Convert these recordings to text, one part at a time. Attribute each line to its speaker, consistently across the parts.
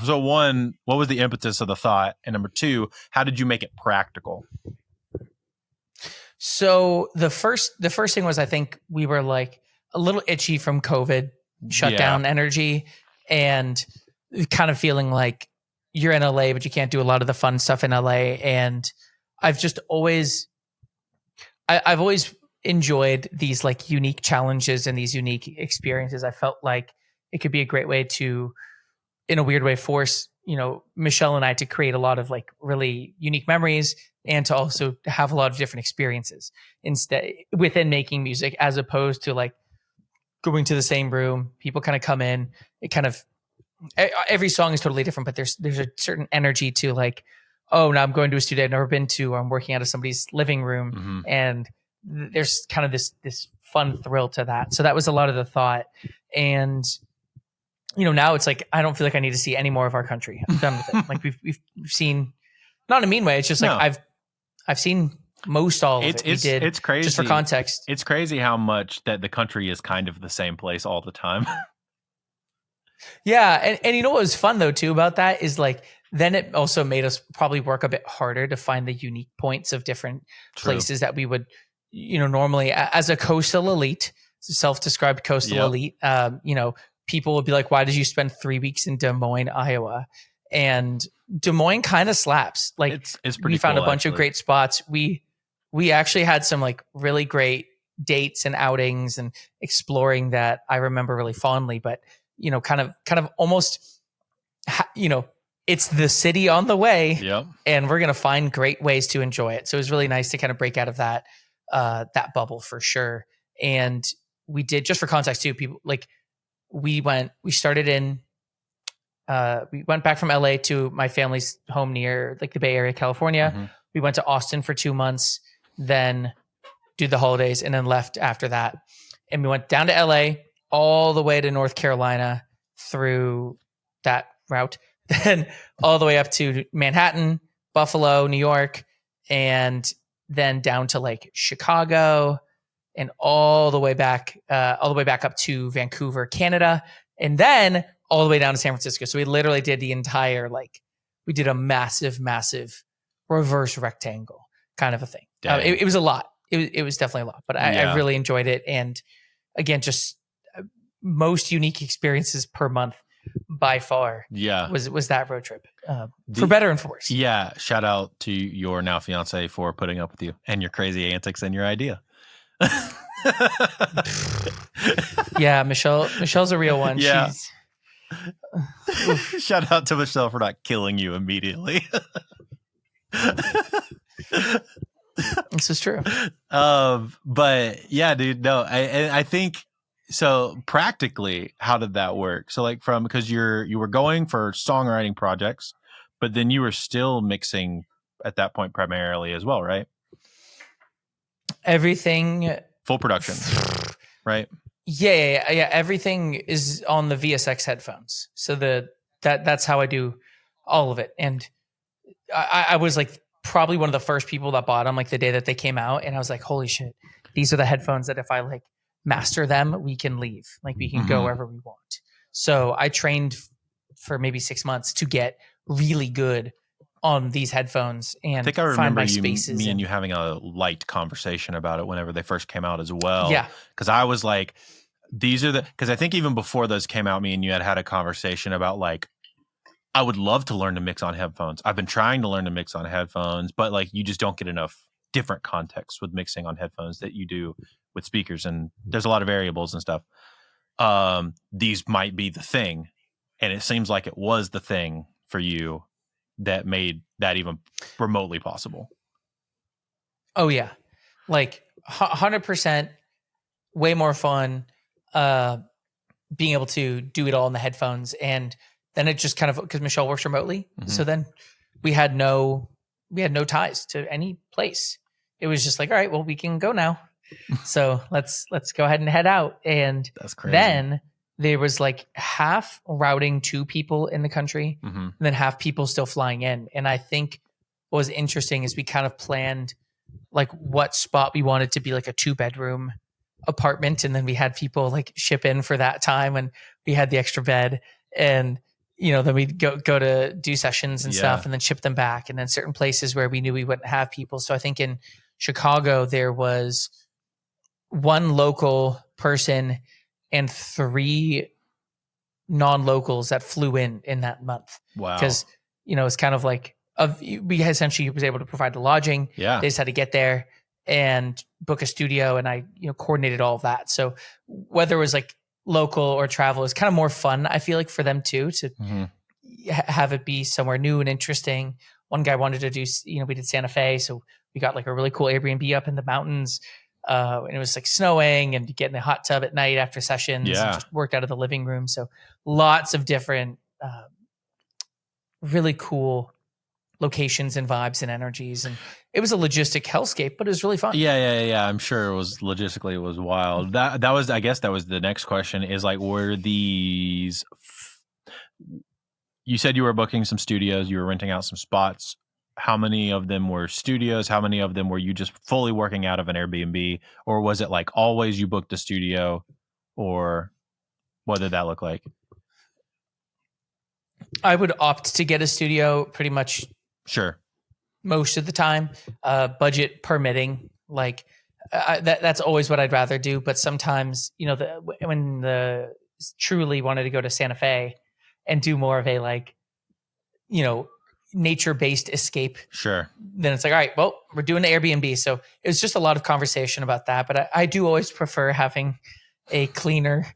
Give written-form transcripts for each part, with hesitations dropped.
Speaker 1: So one, what was the impetus of the thought? And number two, how did you make it practical?
Speaker 2: So the first thing was, I think we were like a little itchy from COVID shutdown energy, and kind of feeling like you're in LA, but you can't do a lot of the fun stuff in LA. And I've just always, I've always enjoyed these like unique challenges and these unique experiences. I felt like it could be a great way to, in a weird way, force, Michelle and I to create a lot of like really unique memories, and to also have a lot of different experiences instead within making music, as opposed to like going to the same room. People kind of come in, it kind of, every song is totally different, but there's a certain energy to like, oh, now I'm going to a studio I've never been to, or I'm working out of somebody's living room, and there's kind of this fun thrill to that. So that was a lot of the thought. And now it's like, I don't feel like I need to see any more of our country. I'm done with it. Like we've seen, not in a mean way. It's just like, I've seen most all of it.
Speaker 1: It's crazy.
Speaker 2: Just for context.
Speaker 1: It's crazy how much that the country is kind of the same place all the time.
Speaker 2: Yeah. And what was fun though too about that is like, then it also made us probably work a bit harder to find the unique points of different places that we would, normally as a coastal elite, self-described coastal elite, people would be like, why did you spend 3 weeks in Des Moines, Iowa? And Des Moines kind of slaps. Like
Speaker 1: it's pretty
Speaker 2: we found
Speaker 1: cool,
Speaker 2: a bunch of great spots. We actually had some like really great dates and outings and exploring that I remember really fondly, but kind of almost, it's the city on the way, and we're going to find great ways to enjoy it. So it was really nice to kind of break out of that bubble for sure. And we did, just for context too, people like, we went back from LA to my family's home near like the Bay Area, California. Mm-hmm. We went to Austin for 2 months, then did the holidays, and then left after that. And we went down to LA, all the way to North Carolina through that route, then all the way up to Manhattan, Buffalo, New York, and then down to like Chicago, and all the way back up to Vancouver, Canada, and then all the way down to San Francisco. So we literally did the entire, we did a massive, massive reverse rectangle kind of a thing. It was a lot. It was definitely a lot, but I really enjoyed it. And again, just most unique experiences per month by far. Was that road trip for better and for worse.
Speaker 1: Yeah. Shout out to your now fiance for putting up with you and your crazy antics and your idea.
Speaker 2: Yeah, Michelle's a real one.
Speaker 1: Yeah. Shout out to Michelle for not killing you immediately.
Speaker 2: This is true.
Speaker 1: But yeah, dude, no, I think so. Practically, how did that work? So like because you were going for songwriting projects, but then you were still mixing at that point primarily as well, right?
Speaker 2: Everything
Speaker 1: full production, right?
Speaker 2: Yeah. Everything is on the VSX headphones. So that's how I do all of it. And I was like probably one of the first people that bought them like the day that they came out, and I was like, holy shit, these are the headphones that if I like master them, we can leave. Like we can go wherever we want. So I trained for maybe 6 months to get really good on these headphones, and
Speaker 1: I think I remember
Speaker 2: find my spaces.
Speaker 1: Me and you having a light conversation about it whenever they first came out as well.
Speaker 2: Yeah.
Speaker 1: Because I was like, because I think even before those came out, me and you had a conversation about like, I would love to learn to mix on headphones. I've been trying to learn to mix on headphones, but like you just don't get enough different context with mixing on headphones that you do with speakers. And there's a lot of variables and stuff. These might be the thing. And it seems like it was the thing for you that made that even remotely possible.
Speaker 2: Oh yeah. Like 100% way more fun being able to do it all in the headphones. And then it just kind of, because Michelle works remotely. Mm-hmm. So then we had no ties to any place. It was just like, all right, well, we can go now. So let's go ahead and head out. And
Speaker 1: that's crazy.
Speaker 2: Then there was like half routing to people in the country, and then half people still flying in. And I think what was interesting is we kind of planned like what spot we wanted to be like a 2-bedroom apartment. And then we had people like ship in for that time when we had the extra bed. And then we'd go to do sessions and
Speaker 1: Yeah.
Speaker 2: stuff and then ship them back. And then certain places where we knew we wouldn't have people. So I think in Chicago, there was one local person and 3 non-locals that flew in that month.
Speaker 1: Wow.
Speaker 2: Because, it's kind of like, we essentially was able to provide the lodging.
Speaker 1: Yeah.
Speaker 2: They just had to get there and book a studio, and I, coordinated all of that. So whether it was like local or travel, is kind of more fun, I feel like, for them too, to have it be somewhere new and interesting. One guy wanted to do, we did Santa Fe, so we got like a really cool Airbnb up in the mountains, and it was like snowing, and you get in the hot tub at night after sessions, and just worked out of the living room. So lots of different really cool locations and vibes and energies, and it was a logistic hellscape, but it was really fun.
Speaker 1: Yeah. I'm sure it was logistically, it was wild. That was, I guess that was the next question, is like, were these, you said you were booking some studios, you were renting out some spots. How many of them were studios? How many of them were you just fully working out of an Airbnb? Or was it like always you booked a studio? Or what did that look like?
Speaker 2: I would opt to get a studio pretty much
Speaker 1: Sure.
Speaker 2: most of the time, budget permitting. Like that's always what I'd rather do. But sometimes, when the truly wanted to go to Santa Fe and do more of a like, nature-based escape.
Speaker 1: Sure.
Speaker 2: Then it's like, all right, well, we're doing the Airbnb. So it was just a lot of conversation about that. But I do always prefer having a cleaner,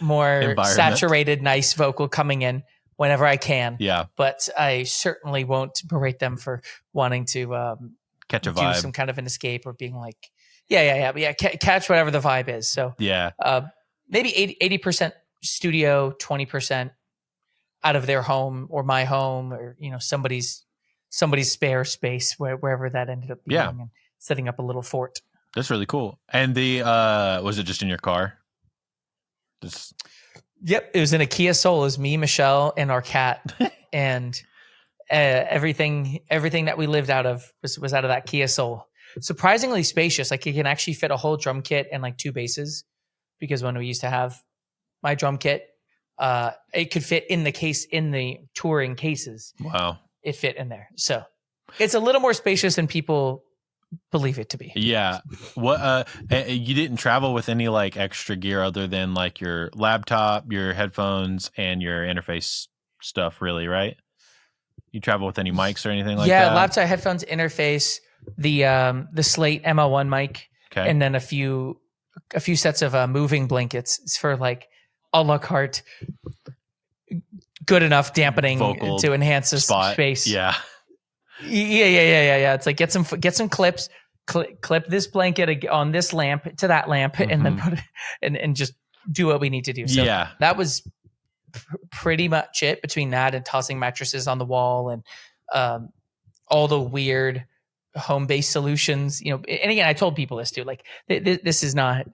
Speaker 2: more saturated, nice vocal coming in whenever I can.
Speaker 1: Yeah.
Speaker 2: But I certainly won't berate them for wanting to
Speaker 1: catch a
Speaker 2: do
Speaker 1: vibe,
Speaker 2: some kind of an escape, or being like, catch whatever the vibe is. So maybe 80% studio, 20% out of their home or my home, or somebody's spare space, wherever that ended up being, and setting up a little fort.
Speaker 1: That's really cool. And the was it just in your car?
Speaker 2: Yep, it was in a Kia Soul. It was me, Michelle, and our cat, and everything that we lived out of was out of that Kia Soul. Surprisingly spacious. Like, it can actually fit a whole drum kit and like 2 basses, because when we used to have my drum kit, it could fit in the case, in the touring cases.
Speaker 1: Wow.
Speaker 2: It fit in there. So it's a little more spacious than people believe it to be.
Speaker 1: Yeah. What you didn't travel with any like extra gear other than like your laptop, your headphones, and your interface stuff, really, right? You travel with any mics or anything like that?
Speaker 2: Yeah, laptop, headphones, interface, the Slate ML1 mic, and then a few sets of moving blankets for like a la carte, good enough dampening
Speaker 1: vocal
Speaker 2: to enhance the space.
Speaker 1: Yeah.
Speaker 2: It's like get some clips, clip this blanket on this lamp to that lamp, and then put it and just do what we need to do. So that was pretty much it, between that and tossing mattresses on the wall and all the weird home-based solutions. And again, I told people this too. Like, this is not.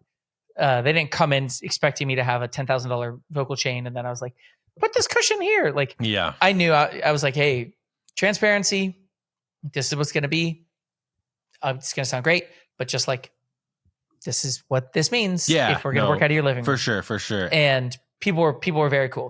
Speaker 2: They didn't come in expecting me to have a $10,000 vocal chain, and then I was like, put this cushion here. Like, I knew I was like, hey, transparency. This is what's going to be. It's going to sound great, but just like, this is what this means. If we're going to work out of your living room.
Speaker 1: For sure.
Speaker 2: And people were very cool.